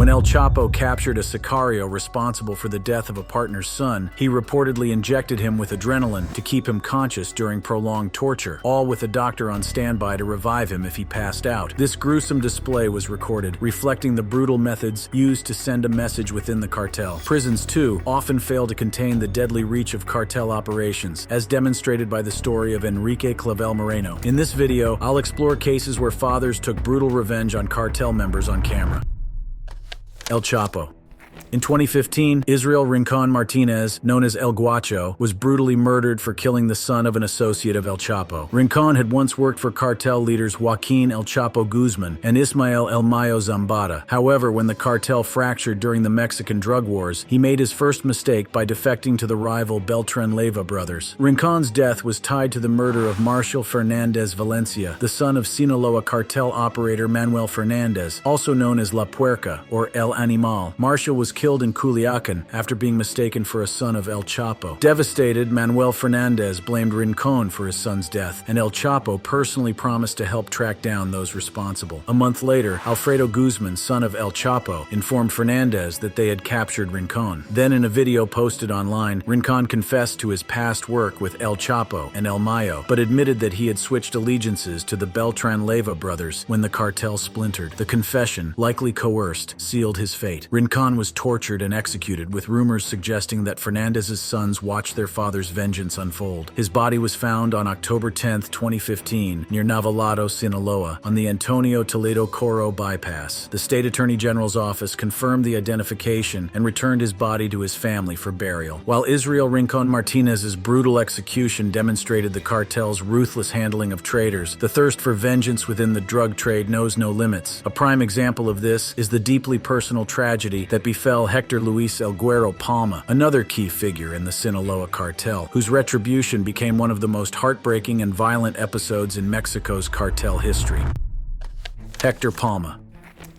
When El Chapo captured a sicario responsible for the death of a partner's son, he reportedly injected him with adrenaline to keep him conscious during prolonged torture, all with a doctor on standby to revive him if he passed out. This gruesome display was recorded, reflecting the brutal methods used to send a message within the cartel. Prisons, too, often fail to contain the deadly reach of cartel operations, as demonstrated by the story of Enrique Clavel Moreno. In this video, I'll explore cases where fathers took brutal revenge on cartel members on camera. El Chapo. In 2015, Israel Rincon Martinez, known as El Guacho, was brutally murdered for killing the son of an associate of El Chapo. Rincon had once worked for cartel leaders Joaquin El Chapo Guzman and Ismael El Mayo Zambada. However, when the cartel fractured during the Mexican drug wars, he made his first mistake by defecting to the rival Beltran Leyva brothers. Rincon's death was tied to the murder of Marshal Fernandez Valencia, the son of Sinaloa cartel operator Manuel Fernandez, also known as La Puerca or El Animal. Marshal was killed in Culiacan after being mistaken for a son of El Chapo. Devastated, Manuel Fernandez blamed Rincon for his son's death, and El Chapo personally promised to help track down those responsible. A month later, Alfredo Guzman, son of El Chapo, informed Fernandez that they had captured Rincon. Then, in a video posted online, Rincon confessed to his past work with El Chapo and El Mayo, but admitted that he had switched allegiances to the Beltran Leyva brothers when the cartel splintered. The confession, likely coerced, sealed his fate. Rincon was tortured and executed, with rumors suggesting that Fernandez's sons watched their father's vengeance unfold. His body was found on October 10, 2015, near Navalado, Sinaloa, on the Antonio Toledo Coro bypass. The state attorney general's office confirmed the identification and returned his body to his family for burial. While Israel Rincon Martinez's brutal execution demonstrated the cartel's ruthless handling of traitors, the thirst for vengeance within the drug trade knows no limits. A prime example of this is the deeply personal tragedy that befell Hector Luis El Güero Palma, another key figure in the Sinaloa cartel, whose retribution became one of the most heartbreaking and violent episodes in Mexico's cartel history. Hector Palma.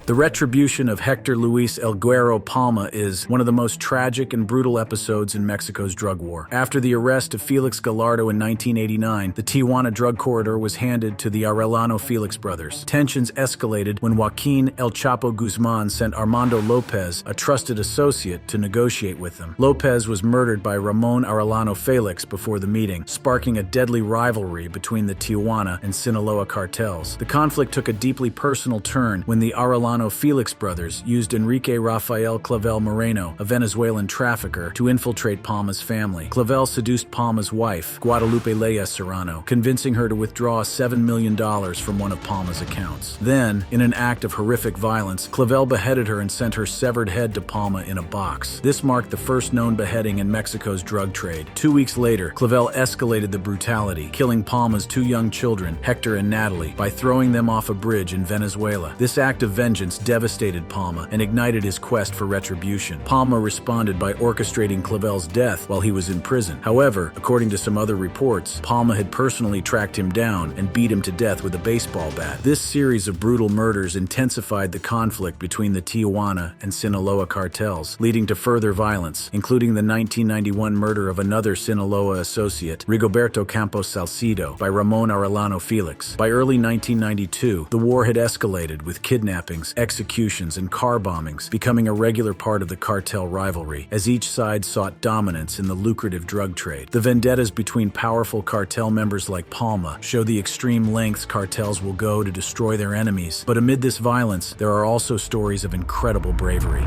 The retribution of Hector Luis El Güero Palma is one of the most tragic and brutal episodes in Mexico's drug war. After the arrest of Felix Gallardo in 1989, the Tijuana drug corridor was handed to the Arellano Felix brothers. Tensions escalated when Joaquin El Chapo Guzman sent Armando Lopez, a trusted associate, to negotiate with them. Lopez was murdered by Ramon Arellano Felix before the meeting, sparking a deadly rivalry between the Tijuana and Sinaloa cartels. The conflict took a deeply personal turn when the Arellano Felix brothers used Enrique Rafael Clavel Moreno, a Venezuelan trafficker, to infiltrate Palma's family. Clavel seduced Palma's wife, Guadalupe Leia Serrano, convincing her to withdraw $7 million from one of Palma's accounts. Then, in an act of horrific violence, Clavel beheaded her and sent her severed head to Palma in a box. This marked the first known beheading in Mexico's drug trade. 2 weeks later, Clavel escalated the brutality, killing Palma's two young children, Hector and Natalie, by throwing them off a bridge in Venezuela. This act of vengeance devastated Palma and ignited his quest for retribution. Palma responded by orchestrating Clavel's death while he was in prison. However, according to some other reports, Palma had personally tracked him down and beat him to death with a baseball bat. This series of brutal murders intensified the conflict between the Tijuana and Sinaloa cartels, leading to further violence, including the 1991 murder of another Sinaloa associate, Rigoberto Campos Salcido, by Ramon Arellano Felix. By early 1992, the war had escalated, with kidnappings, executions, and car bombings becoming a regular part of the cartel rivalry, as each side sought dominance in the lucrative drug trade. The vendettas between powerful cartel members like Palma show the extreme lengths cartels will go to destroy their enemies. But amid this violence, there are also stories of incredible bravery.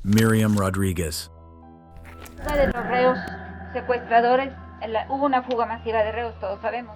Miriam Rodriguez. De los reos secuestradores, hubo una fuga masiva de reos, todos sabemos.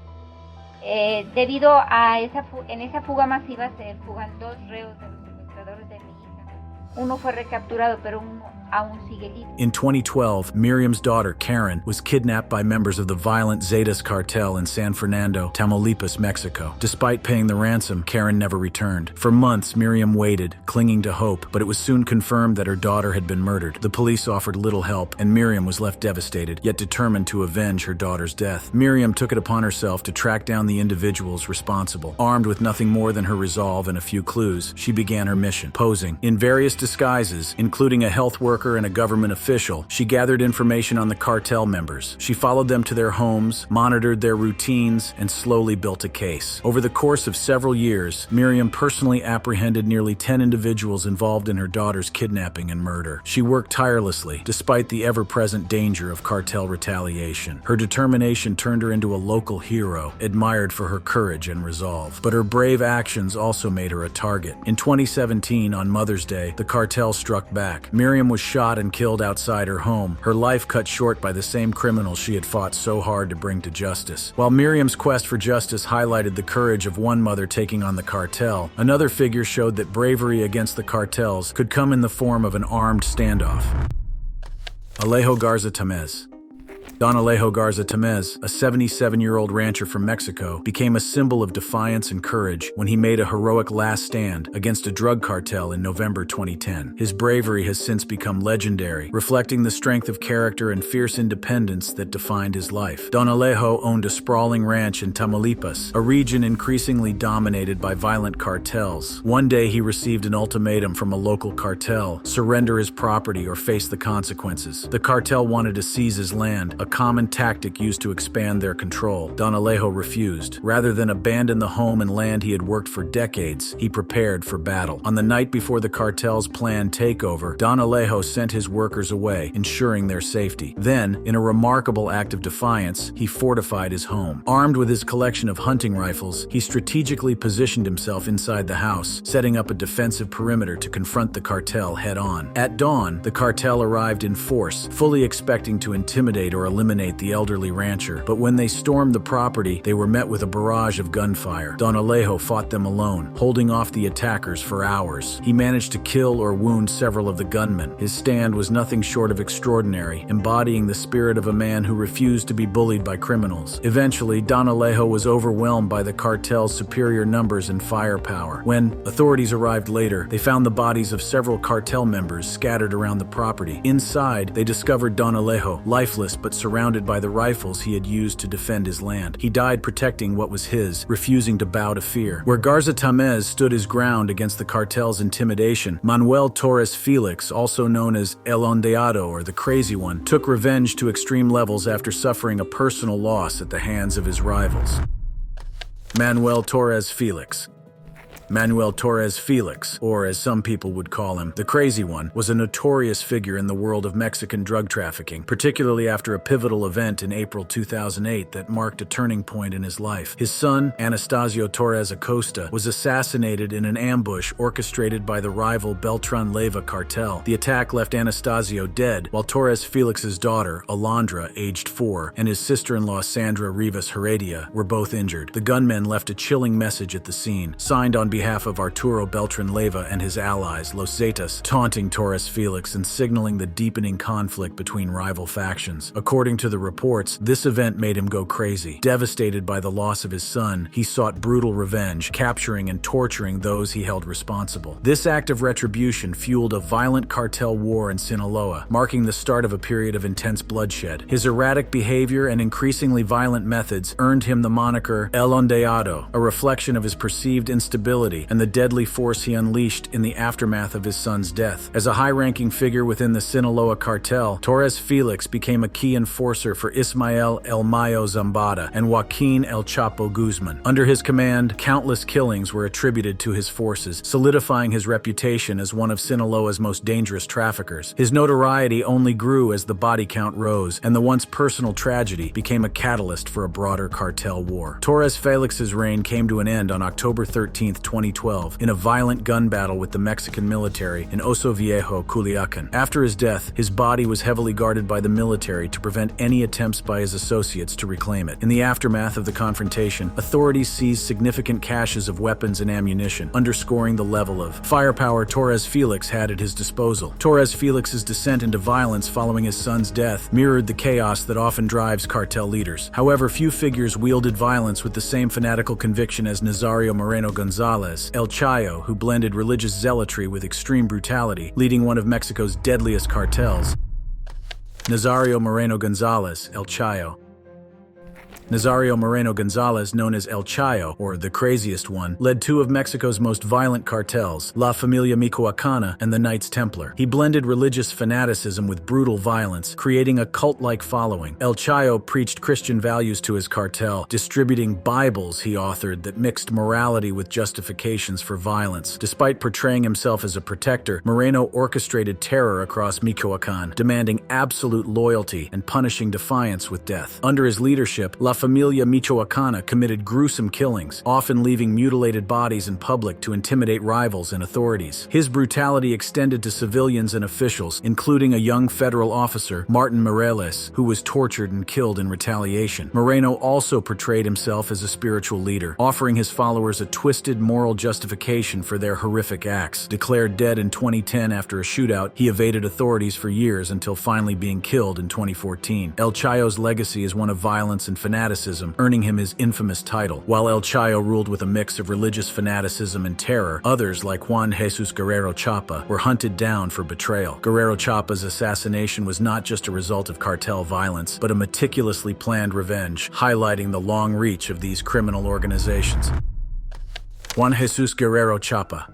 Debido a en esa fuga masiva se fugan dos reos de los secuestradores de mi hija. Uno fue recapturado, pero uno aún sigue libre. In 2012, Miriam's daughter, Karen, was kidnapped by members of the violent Zetas cartel in San Fernando, Tamaulipas, Mexico. Despite paying the ransom, Karen never returned. For months, Miriam waited, clinging to hope, but it was soon confirmed that her daughter had been murdered. The police offered little help, and Miriam was left devastated, yet determined to avenge her daughter's death. Miriam took it upon herself to track down the individuals responsible. Armed with nothing more than her resolve and a few clues, she began her mission. Posing in various disguises, including a health worker and a government official, she gathered information on the cartel members. She followed them to their homes, monitored their routines, and slowly built a case. Over the course of several years, Miriam personally apprehended nearly 10 individuals involved in her daughter's kidnapping and murder. She worked tirelessly, despite the ever-present danger of cartel retaliation. Her determination turned her into a local hero, admired for her courage and resolve. But her brave actions also made her a target. In 2017, on Mother's Day, the cartel struck back. Miriam was shot and killed outside her home, her life cut short by the same criminals she had fought so hard to bring to justice. While Miriam's quest for justice highlighted the courage of one mother taking on the cartel, another figure showed that bravery against the cartels could come in the form of an armed standoff. Alejo Garza Tamez. Don Alejo Garza Tamez, a 77-year-old rancher from Mexico, became a symbol of defiance and courage when he made a heroic last stand against a drug cartel in November 2010. His bravery has since become legendary, reflecting the strength of character and fierce independence that defined his life. Don Alejo owned a sprawling ranch in Tamaulipas, a region increasingly dominated by violent cartels. One day he received an ultimatum from a local cartel: surrender his property or face the consequences. The cartel wanted to seize his land, a common tactic used to expand their control. Don Alejo refused. Rather than abandon the home and land he had worked for decades, he prepared for battle. On the night before the cartel's planned takeover, Don Alejo sent his workers away, ensuring their safety. Then, in a remarkable act of defiance, he fortified his home. Armed with his collection of hunting rifles, he strategically positioned himself inside the house, setting up a defensive perimeter to confront the cartel head-on. At dawn, the cartel arrived in force, fully expecting to intimidate or eliminate the elderly rancher. But when they stormed the property, they were met with a barrage of gunfire. Don Alejo fought them alone, holding off the attackers for hours. He managed to kill or wound several of the gunmen. His stand was nothing short of extraordinary, embodying the spirit of a man who refused to be bullied by criminals. Eventually, Don Alejo was overwhelmed by the cartel's superior numbers and firepower. When authorities arrived later, they found the bodies of several cartel members scattered around the property. Inside, they discovered Don Alejo, lifeless but surrounded by the rifles he had used to defend his land. He died protecting what was his, refusing to bow to fear. Where Garza Tamez stood his ground against the cartel's intimidation, Manuel Torres Felix, also known as El Ondeado or the Crazy One, took revenge to extreme levels after suffering a personal loss at the hands of his rivals. Manuel Torres Felix. Manuel Torres Felix, or as some people would call him, the Crazy One, was a notorious figure in the world of Mexican drug trafficking, particularly after a pivotal event in April 2008 that marked a turning point in his life. His son, Anastasio Torres Acosta, was assassinated in an ambush orchestrated by the rival Beltran Leyva cartel. The attack left Anastasio dead, while Torres Felix's daughter, Alondra, aged 4, and his sister-in-law Sandra Rivas Heredia were both injured. The gunmen left a chilling message at the scene, signed on behalf of Arturo Beltran Leyva and his allies, Los Zetas, taunting Torres Felix and signaling the deepening conflict between rival factions. According to the reports, this event made him go crazy. Devastated by the loss of his son, he sought brutal revenge, capturing and torturing those he held responsible. This act of retribution fueled a violent cartel war in Sinaloa, marking the start of a period of intense bloodshed. His erratic behavior and increasingly violent methods earned him the moniker El Ondeado, a reflection of his perceived instability and the deadly force he unleashed in the aftermath of his son's death. As a high-ranking figure within the Sinaloa cartel, Torres Felix became a key enforcer for Ismael El Mayo Zambada and Joaquin El Chapo Guzman. Under his command, countless killings were attributed to his forces, solidifying his reputation as one of Sinaloa's most dangerous traffickers. His notoriety only grew as the body count rose, and the once personal tragedy became a catalyst for a broader cartel war. Torres Felix's reign came to an end on October 13, 2012, in a violent gun battle with the Mexican military in Oso Viejo, Culiacan. After his death, his body was heavily guarded by the military to prevent any attempts by his associates to reclaim it. In the aftermath of the confrontation, authorities seized significant caches of weapons and ammunition, underscoring the level of firepower Torres Felix had at his disposal. Torres Felix's descent into violence following his son's death mirrored the chaos that often drives cartel leaders. However, few figures wielded violence with the same fanatical conviction as Nazario Moreno Gonzalez, El Chayo, who blended religious zealotry with extreme brutality, leading one of Mexico's deadliest cartels. Nazario Moreno Gonzalez, El Chayo. Nazario Moreno Gonzalez, known as El Chayo, or the Craziest One, led two of Mexico's most violent cartels, La Familia Michoacana and the Knights Templar. He blended religious fanaticism with brutal violence, creating a cult-like following. El Chayo preached Christian values to his cartel, distributing Bibles he authored that mixed morality with justifications for violence. Despite portraying himself as a protector, Moreno orchestrated terror across Michoacan, demanding absolute loyalty and punishing defiance with death. Under his leadership, La Familia Michoacana committed gruesome killings, often leaving mutilated bodies in public to intimidate rivals and authorities. His brutality extended to civilians and officials, including a young federal officer, Martin Moreles, who was tortured and killed in retaliation. Moreno also portrayed himself as a spiritual leader, offering his followers a twisted moral justification for their horrific acts. Declared dead in 2010 after a shootout, he evaded authorities for years until finally being killed in 2014. El Chayo's legacy is one of violence and fanaticism, earning him his infamous title. While El Chayo ruled with a mix of religious fanaticism and terror, others, like Juan Jesus Guerrero Chapa, were hunted down for betrayal. Guerrero Chapa's assassination was not just a result of cartel violence, but a meticulously planned revenge, highlighting the long reach of these criminal organizations. Juan Jesus Guerrero Chapa.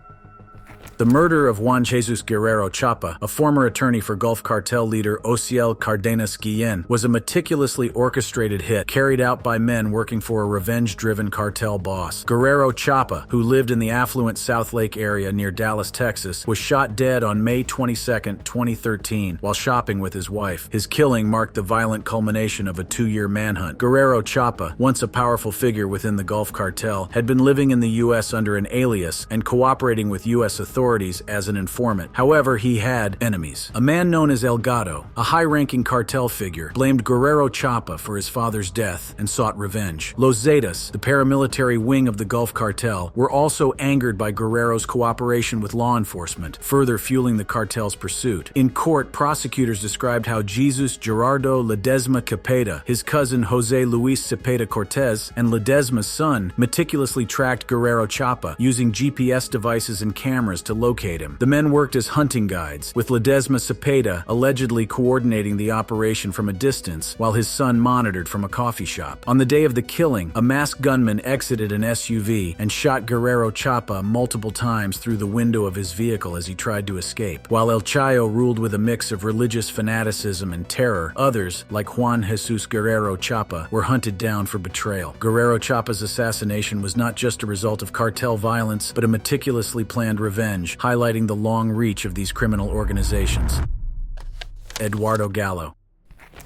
The murder of Juan Jesus Guerrero Chapa, a former attorney for Gulf Cartel leader Ociel Cardenas Guillen, was a meticulously orchestrated hit carried out by men working for a revenge-driven cartel boss. Guerrero Chapa, who lived in the affluent South Lake area near Dallas, Texas, was shot dead on May 22, 2013, while shopping with his wife. His killing marked the violent culmination of a 2-year manhunt. Guerrero Chapa, once a powerful figure within the Gulf Cartel, had been living in the U.S. under an alias and cooperating with U.S. authorities as an informant. However, he had enemies. A man known as El Gato, a high-ranking cartel figure, blamed Guerrero Chapa for his father's death and sought revenge. Los Zetas, the paramilitary wing of the Gulf Cartel, were also angered by Guerrero's cooperation with law enforcement, further fueling the cartel's pursuit. In court, prosecutors described how Jesus Gerardo Ledesma Cepeda, his cousin Jose Luis Cepeda Cortez, and Ledesma's son meticulously tracked Guerrero Chapa, using GPS devices and cameras to locate him. The men worked as hunting guides, with Ledesma Cepeda allegedly coordinating the operation from a distance while his son monitored from a coffee shop. On the day of the killing, a masked gunman exited an SUV and shot Guerrero Chapa multiple times through the window of his vehicle as he tried to escape. While El Chayo ruled with a mix of religious fanaticism and terror, others, like Juan Jesus Guerrero Chapa, were hunted down for betrayal. Guerrero Chapa's assassination was not just a result of cartel violence, but a meticulously planned revenge, highlighting the long reach of these criminal organizations. Eduardo Gallo.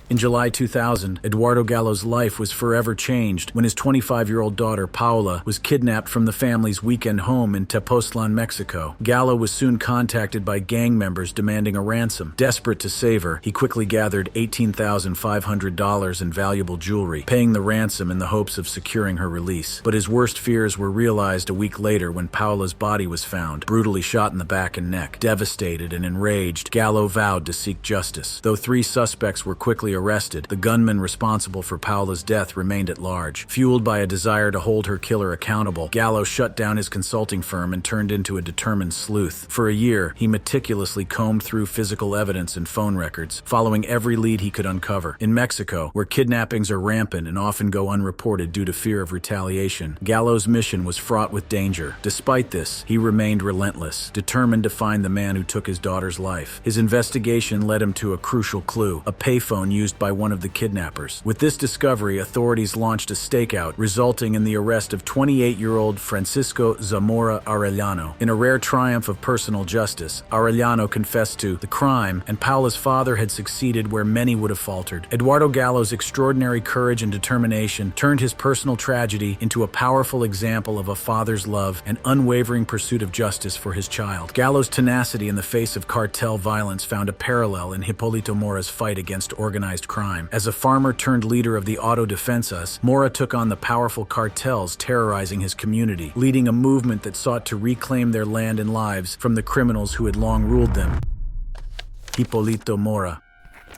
In July 2000, Eduardo Gallo's life was forever changed when his 25-year-old daughter, Paola, was kidnapped from the family's weekend home in Tepoztlan, Mexico. Gallo was soon contacted by gang members demanding a ransom. Desperate to save her, he quickly gathered $18,500 in valuable jewelry, paying the ransom in the hopes of securing her release. But his worst fears were realized a week later when Paola's body was found, brutally shot in the back and neck. Devastated and enraged, Gallo vowed to seek justice. Though 3 suspects were quickly arrested, the gunman responsible for Paola's death remained at large. Fueled by a desire to hold her killer accountable, Gallo shut down his consulting firm and turned into a determined sleuth. For a year, he meticulously combed through physical evidence and phone records, following every lead he could uncover. In Mexico, where kidnappings are rampant and often go unreported due to fear of retaliation, Gallo's mission was fraught with danger. Despite this, he remained relentless, determined to find the man who took his daughter's life. His investigation led him to a crucial clue, a payphone used by one of the kidnappers. With this discovery, authorities launched a stakeout, resulting in the arrest of 28-year-old Francisco Zamora Arellano. In a rare triumph of personal justice, Arellano confessed to the crime, and Paola's father had succeeded where many would have faltered. Eduardo Gallo's extraordinary courage and determination turned his personal tragedy into a powerful example of a father's love and unwavering pursuit of justice for his child. Gallo's tenacity in the face of cartel violence found a parallel in Hipólito Mora's fight against organized crime. As a farmer turned leader of the Autodefensas, Mora took on the powerful cartels terrorizing his community, leading a movement that sought to reclaim their land and lives from the criminals who had long ruled them. Hipólito Mora.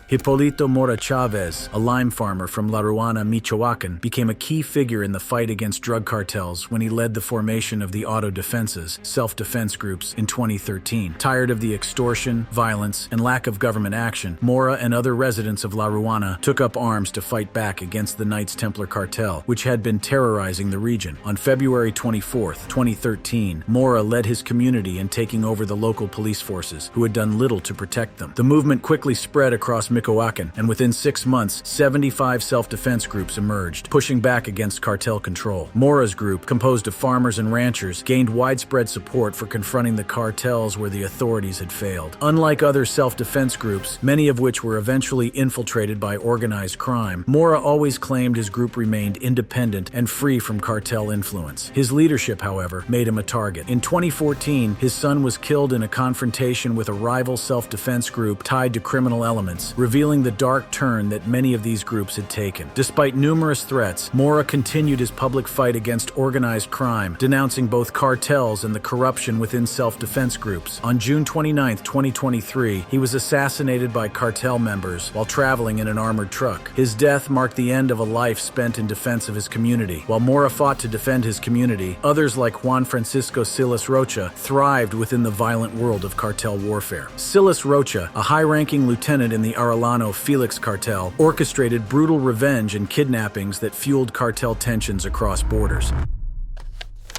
Hipólito Mora Chavez, a lime farmer from La Ruana, Michoacan, became a key figure in the fight against drug cartels when he led the formation of the Auto Defenses, self-defense groups, in 2013. Tired of the extortion, violence, and lack of government action, Mora and other residents of La Ruana took up arms to fight back against the Knights Templar cartel, which had been terrorizing the region. On February 24, 2013, Mora led his community in taking over the local police forces, who had done little to protect them. The movement quickly spread across Michoacan, and within 6 months, 75 self-defense groups emerged, pushing back against cartel control. Mora's group, composed of farmers and ranchers, gained widespread support for confronting the cartels where the authorities had failed. Unlike other self-defense groups, many of which were eventually infiltrated by organized crime, Mora always claimed his group remained independent and free from cartel influence. His leadership, however, made him a target. In 2014, his son was killed in a confrontation with a rival self-defense group tied to criminal elements, revealing the dark turn that many of these groups had taken. Despite numerous threats, Mora continued his public fight against organized crime, denouncing both cartels and the corruption within self-defense groups. On June 29, 2023, he was assassinated by cartel members while traveling in an armored truck. His death marked the end of a life spent in defense of his community. While Mora fought to defend his community, others like Juan Francisco Silas Rocha thrived within the violent world of cartel warfare. Silas Rocha, a high-ranking lieutenant in the Arellano Felix cartel, orchestrated brutal revenge and kidnappings that fueled cartel tensions across borders.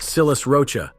Silas Rocha,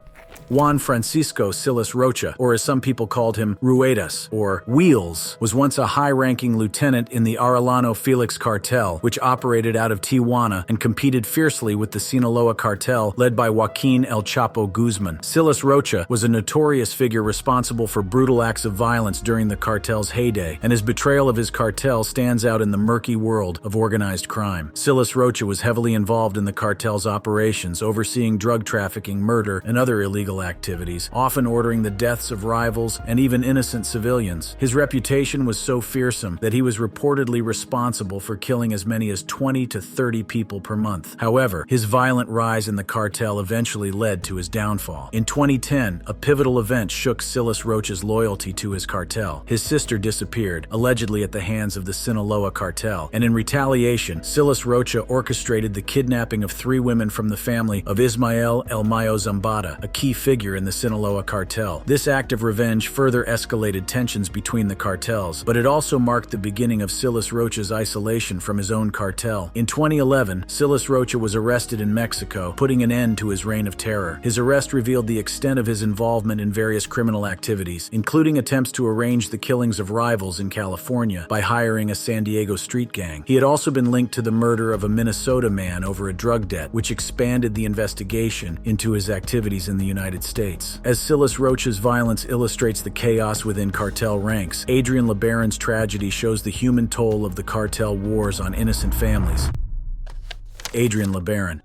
Juan Francisco Silas Rocha, or as some people called him, Ruedas, or Wheels, was once a high-ranking lieutenant in the Arellano Felix cartel, which operated out of Tijuana and competed fiercely with the Sinaloa cartel led by Joaquin El Chapo Guzman. Silas Rocha was a notorious figure responsible for brutal acts of violence during the cartel's heyday, and his betrayal of his cartel stands out in the murky world of organized crime. Silas Rocha was heavily involved in the cartel's operations, overseeing drug trafficking, murder, and other illegal activities, often ordering the deaths of rivals and even innocent civilians. His reputation was so fearsome that he was reportedly responsible for killing as many as 20 to 30 people per month. However, his violent rise in the cartel eventually led to his downfall. In 2010, a pivotal event shook Silas Rocha's loyalty to his cartel. His sister disappeared, allegedly at the hands of the Sinaloa cartel, and in retaliation, Silas Rocha orchestrated the kidnapping of 3 women from the family of Ismael El Mayo Zambada, a key figure in the Sinaloa cartel. This act of revenge further escalated tensions between the cartels, but it also marked the beginning of Silas Rocha's isolation from his own cartel. In 2011, Silas Rocha was arrested in Mexico, putting an end to his reign of terror. His arrest revealed the extent of his involvement in various criminal activities, including attempts to arrange the killings of rivals in California by hiring a San Diego street gang. He had also been linked to the murder of a Minnesota man over a drug debt, which expanded the investigation into his activities in the United States. As Silas Rocha's violence illustrates the chaos within cartel ranks, Adrian LeBaron's tragedy shows the human toll of the cartel wars on innocent families. Adrian LeBaron.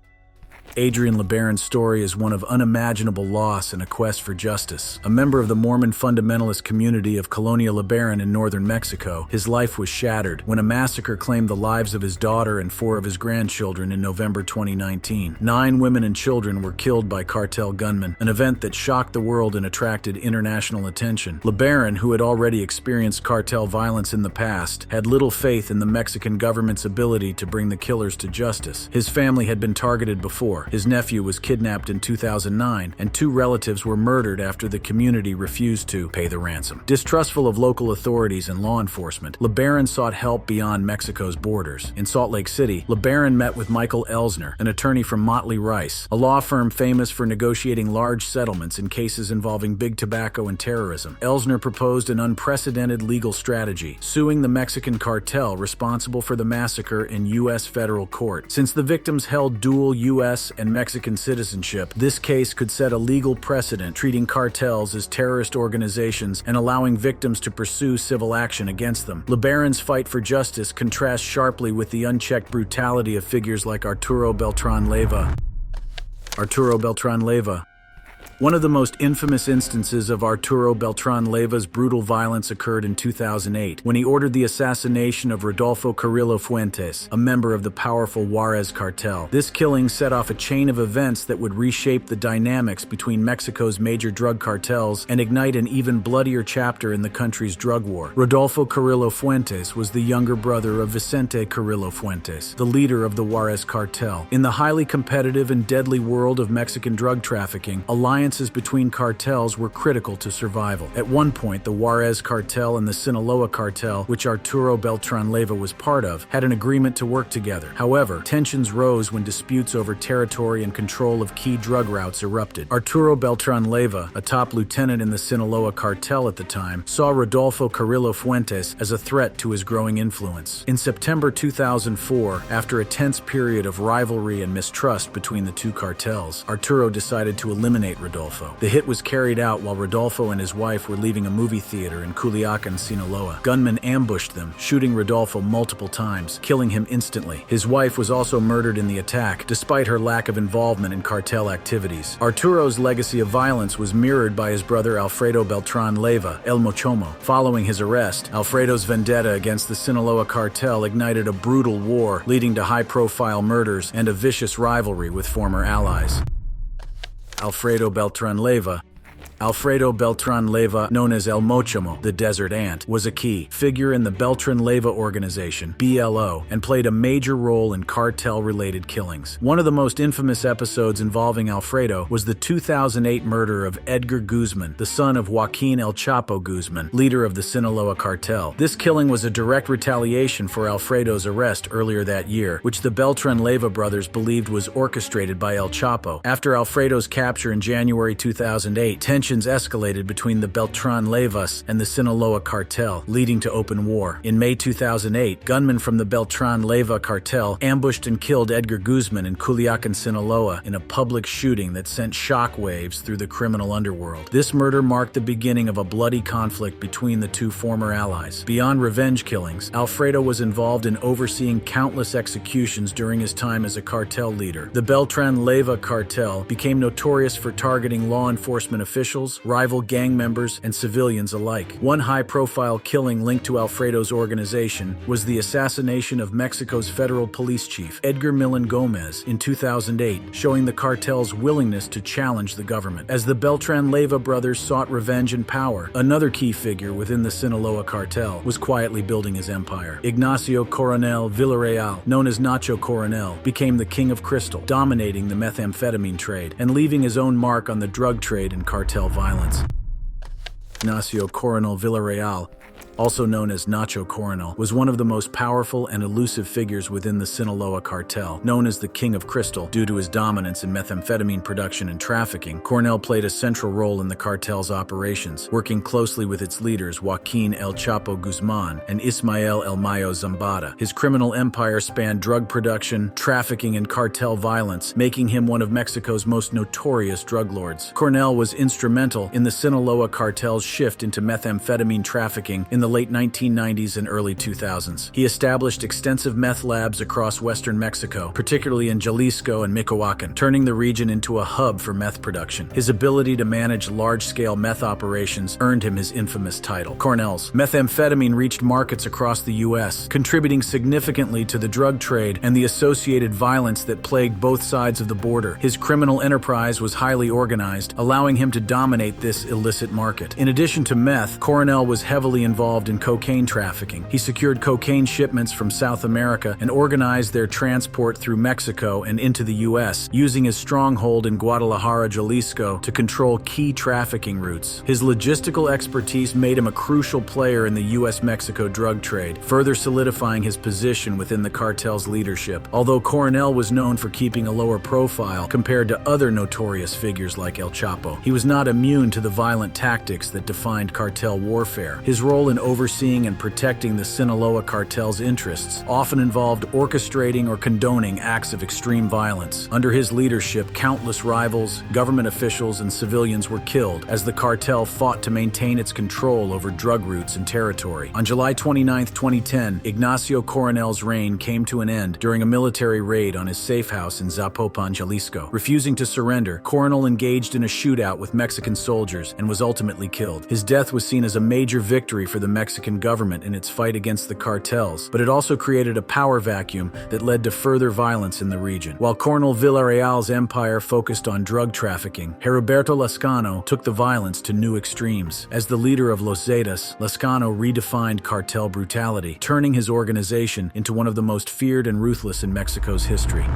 Adrian LeBaron's story is one of unimaginable loss and a quest for justice. A member of the Mormon fundamentalist community of Colonia LeBaron in northern Mexico, his life was shattered when a massacre claimed the lives of his daughter and 4 of his grandchildren in November 2019. 9 women and children were killed by cartel gunmen, an event that shocked the world and attracted international attention. LeBaron, who had already experienced cartel violence in the past, had little faith in the Mexican government's ability to bring the killers to justice. His family had been targeted before. His nephew was kidnapped in 2009, and 2 relatives were murdered after the community refused to pay the ransom. Distrustful of local authorities and law enforcement, LeBaron sought help beyond Mexico's borders. In Salt Lake City, LeBaron met with Michael Elsner, an attorney from Motley Rice, a law firm famous for negotiating large settlements in cases involving big tobacco and terrorism. Elsner proposed an unprecedented legal strategy, suing the Mexican cartel responsible for the massacre in U.S. federal court. Since the victims held dual U.S. and Mexican citizenship, this case could set a legal precedent treating cartels as terrorist organizations and allowing victims to pursue civil action against them. LeBaron's fight for justice contrasts sharply with the unchecked brutality of figures like Arturo Beltrán Leiva. One of the most infamous instances of Arturo Beltran Leiva's brutal violence occurred in 2008, when he ordered the assassination of Rodolfo Carrillo Fuentes, a member of the powerful Juarez cartel. This killing set off a chain of events that would reshape the dynamics between Mexico's major drug cartels and ignite an even bloodier chapter in the country's drug war. Rodolfo Carrillo Fuentes was the younger brother of Vicente Carrillo Fuentes, the leader of the Juarez cartel. In the highly competitive and deadly world of Mexican drug trafficking, alliances between cartels were critical to survival. At one point, the Juarez cartel and the Sinaloa cartel, which Arturo Beltran Leiva was part of, had an agreement to work together. However, tensions rose when disputes over territory and control of key drug routes erupted. Arturo Beltran Leiva, a top lieutenant in the Sinaloa cartel at the time, saw Rodolfo Carrillo Fuentes as a threat to his growing influence. In September 2004, after a tense period of rivalry and mistrust between the two cartels, Arturo decided to eliminate Rodolfo. The hit was carried out while Rodolfo and his wife were leaving a movie theater in Culiacan, Sinaloa. Gunmen ambushed them, shooting Rodolfo multiple times, killing him instantly. His wife was also murdered in the attack, despite her lack of involvement in cartel activities. Arturo's legacy of violence was mirrored by his brother Alfredo Beltran Leiva, El Mochomo. Following his arrest, Alfredo's vendetta against the Sinaloa cartel ignited a brutal war, leading to high-profile murders and a vicious rivalry with former allies. Alfredo Beltran Leiva, known as El Mochomo, the Desert Ant, was a key figure in the Beltran Leiva organization, BLO, and played a major role in cartel-related killings. One of the most infamous episodes involving Alfredo was the 2008 murder of Edgar Guzman, the son of Joaquin El Chapo Guzman, leader of the Sinaloa cartel. This killing was a direct retaliation for Alfredo's arrest earlier that year, which the Beltran Leiva brothers believed was orchestrated by El Chapo. After Alfredo's capture in January 2008, tensions escalated between the Beltran Leivas and the Sinaloa cartel, leading to open war. In May 2008, gunmen from the Beltran Leiva cartel ambushed and killed Edgar Guzman in Culiacan, Sinaloa, in a public shooting that sent shockwaves through the criminal underworld. This murder marked the beginning of a bloody conflict between the two former allies. Beyond revenge killings, Alfredo was involved in overseeing countless executions during his time as a cartel leader. The Beltran Leiva cartel became notorious for targeting law enforcement officials, rival gang members, and civilians alike. One high-profile killing linked to Alfredo's organization was the assassination of Mexico's federal police chief, Edgar Millan Gomez, in 2008, showing the cartel's willingness to challenge the government. As the Beltran Leiva brothers sought revenge and power, another key figure within the Sinaloa cartel was quietly building his empire. Ignacio Coronel Villarreal, known as Nacho Coronel, became the king of crystal, dominating the methamphetamine trade and leaving his own mark on the drug trade and cartel violence. Ignacio Coronel Villarreal, also known as Nacho Coronel, was one of the most powerful and elusive figures within the Sinaloa cartel. Known as the King of Crystal due to his dominance in methamphetamine production and trafficking, Coronel played a central role in the cartel's operations, working closely with its leaders Joaquin El Chapo Guzman and Ismael El Mayo Zambada. His criminal empire spanned drug production, trafficking, and cartel violence, making him one of Mexico's most notorious drug lords. Coronel was instrumental in the Sinaloa cartel's shift into methamphetamine trafficking in the late 1990s and early 2000s. He established extensive meth labs across western Mexico, particularly in Jalisco and Michoacan, turning the region into a hub for meth production. His ability to manage large-scale meth operations earned him his infamous title. Coronel's methamphetamine reached markets across the U.S., contributing significantly to the drug trade and the associated violence that plagued both sides of the border. His criminal enterprise was highly organized, allowing him to dominate this illicit market. In addition to meth, Coronel was heavily involved in cocaine trafficking. He secured cocaine shipments from South America and organized their transport through Mexico and into the U.S., using his stronghold in Guadalajara, Jalisco, to control key trafficking routes. His logistical expertise made him a crucial player in the U.S.-Mexico drug trade, further solidifying his position within the cartel's leadership. Although Coronel was known for keeping a lower profile compared to other notorious figures like El Chapo, he was not immune to the violent tactics that defined cartel warfare. His role in overseeing and protecting the Sinaloa cartel's interests, often involved orchestrating or condoning acts of extreme violence. Under his leadership, countless rivals, government officials, and civilians were killed as the cartel fought to maintain its control over drug routes and territory. On July 29, 2010, Ignacio Coronel's reign came to an end during a military raid on his safe house in Zapopan, Jalisco. Refusing to surrender, Coronel engaged in a shootout with Mexican soldiers and was ultimately killed. His death was seen as a major victory for the Mexican government in its fight against the cartels, but it also created a power vacuum that led to further violence in the region. While Coronel Villarreal's empire focused on drug trafficking, Heriberto Lascano took the violence to new extremes. As the leader of Los Zetas, Lascano redefined cartel brutality, turning his organization into one of the most feared and ruthless in Mexico's history.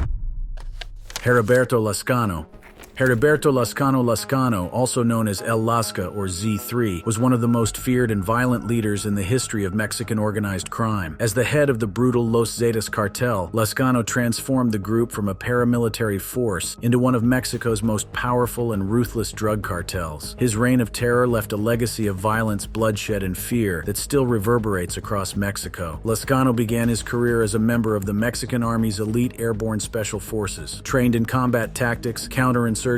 Heriberto Lascano, also known as El Lasca or Z3, was one of the most feared and violent leaders in the history of Mexican organized crime. As the head of the brutal Los Zetas cartel, Lascano transformed the group from a paramilitary force into one of Mexico's most powerful and ruthless drug cartels. His reign of terror left a legacy of violence, bloodshed, and fear that still reverberates across Mexico. Lascano began his career as a member of the Mexican Army's elite airborne special forces. Trained in combat tactics, counterinsurgency,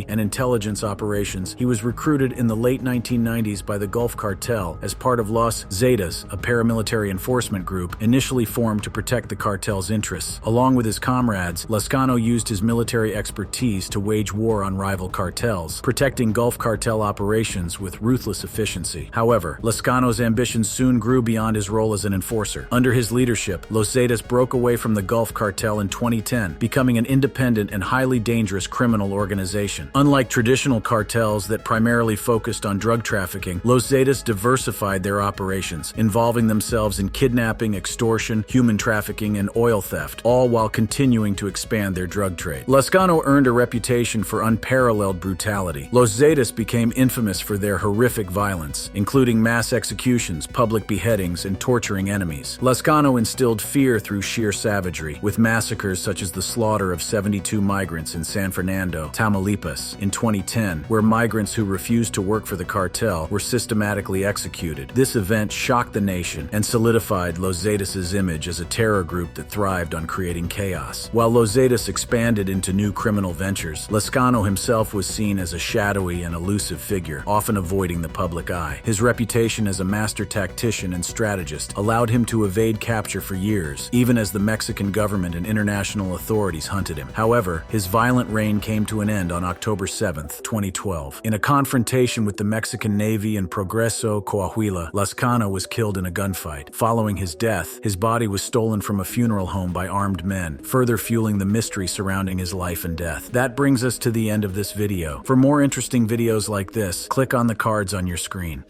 and intelligence operations, he was recruited in the late 1990s by the Gulf Cartel as part of Los Zetas, a paramilitary enforcement group initially formed to protect the cartel's interests. Along with his comrades, Lascano used his military expertise to wage war on rival cartels, protecting Gulf Cartel operations with ruthless efficiency. However, Lascano's ambitions soon grew beyond his role as an enforcer. Under his leadership, Los Zetas broke away from the Gulf Cartel in 2010, becoming an independent and highly dangerous criminal organization. Unlike traditional cartels that primarily focused on drug trafficking, Los Zetas diversified their operations, involving themselves in kidnapping, extortion, human trafficking, and oil theft, all while continuing to expand their drug trade. Lascano earned a reputation for unparalleled brutality. Los Zetas became infamous for their horrific violence, including mass executions, public beheadings, and torturing enemies. Lascano instilled fear through sheer savagery, with massacres such as the slaughter of 72 migrants in San Fernando, Tamaulipas, in 2010, where migrants who refused to work for the cartel were systematically executed. This event shocked the nation and solidified Los Zetas' image as a terror group that thrived on creating chaos. While Los Zetas expanded into new criminal ventures, Lascano himself was seen as a shadowy and elusive figure, often avoiding the public eye. His reputation as a master tactician and strategist allowed him to evade capture for years, even as the Mexican government and international authorities hunted him. However, his violent reign came to an end on October 7, 2012. In a confrontation with the Mexican Navy in Progreso, Coahuila, Lascano was killed in a gunfight. Following his death, his body was stolen from a funeral home by armed men, further fueling the mystery surrounding his life and death. That brings us to the end of this video. For more interesting videos like this, click on the cards on your screen.